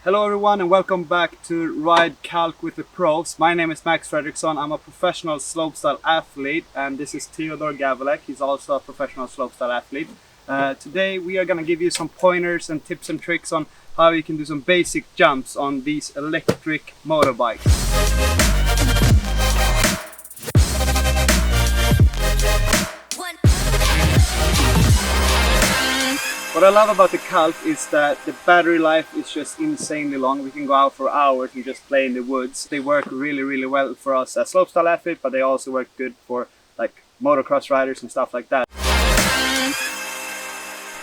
Hello everyone and welcome back to Ride Kalk with the Pros. My name is Max Fredriksson. I'm a professional slopestyle athlete, and this is Theodore G. He's also a professional slopestyle athlete. Today we are going to give you some pointers and tips and tricks on how you can do some basic jumps on these electric motorbikes. What I love about the Kalk is that the battery life is just insanely long. We can go out for hours and just play in the woods. They work really well for us as slopestyle athletes, but they also work good for like motocross riders and stuff like that.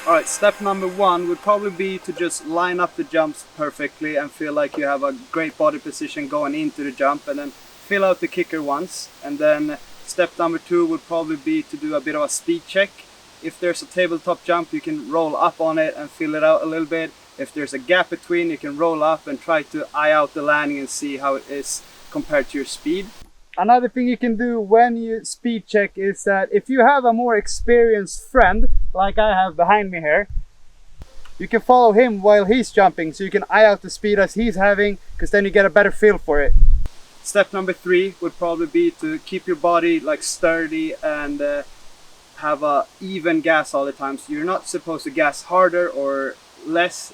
Alright, step number one would probably be to just line up the jumps perfectly and feel like you have a great body position going into the jump, and then fill out the kicker once. And then step number two would probably be to do a bit of a speed check. If there's a tabletop jump, you can roll up on it and fill it out a little bit. If there's a gap between, you can roll up and try to eye out the landing and see how it is compared to your speed. Another thing you can do when you speed check is that if you have a more experienced friend, like I have behind me here, you can follow him while he's jumping, so you can eye out the speed as he's having, because then you get a better feel for it. Step number three would probably be to keep your body like sturdy and have a even gas all the time. So you're not supposed to gas harder or less,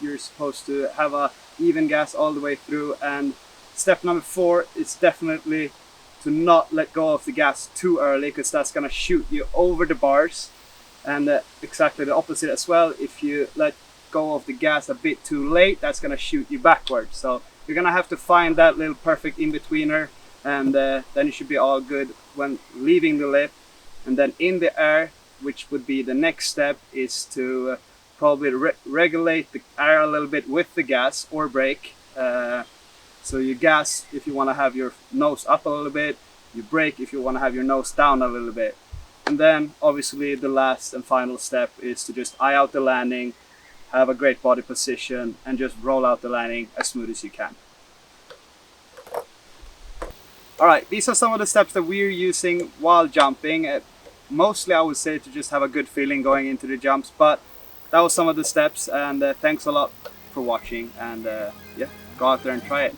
you're supposed to have a even gas all the way through. And step number four is definitely to not let go of the gas too early, because that's gonna shoot you over the bars. And exactly the opposite as well, if you let go of the gas a bit too late, that's gonna shoot you backwards. So you're gonna have to find that little perfect in-betweener, and then you should be all good when leaving the lip. And then in the air, which would be the next step, is to probably regulate the air a little bit with the gas or brake. So you gas if you want to have your nose up a little bit, you brake if you want to have your nose down a little bit. And then obviously the last and final step is to just eye out the landing, have a great body position, and just roll out the landing as smooth as you can. Alright, these are some of the steps that we're using while jumping. Mostly I would say to just have a good feeling going into the jumps, but that was some of the steps, and thanks a lot for watching, and yeah, go out there and try it.